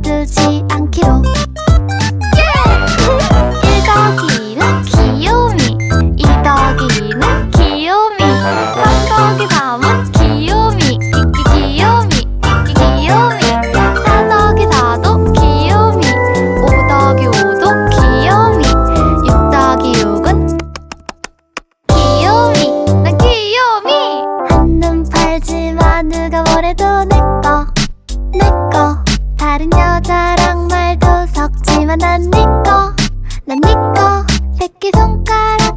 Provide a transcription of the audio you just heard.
두지 않기로. 1 더하기는 귀요미, 2 더하기는 귀요미, 3 더하기 3은 귀요미, 끼끼 귀요미, 끼끼 귀요미, 4 더하기 4도 귀요미, 5 더하기 5도 귀요미, 6 더하기 6은 귀요미. 난 귀요미. 한눈 팔지마 누가 뭐래도 내꺼 내꺼. 다른 여자랑 말도 섞지마 난 니꺼 난 니꺼. 새끼손가락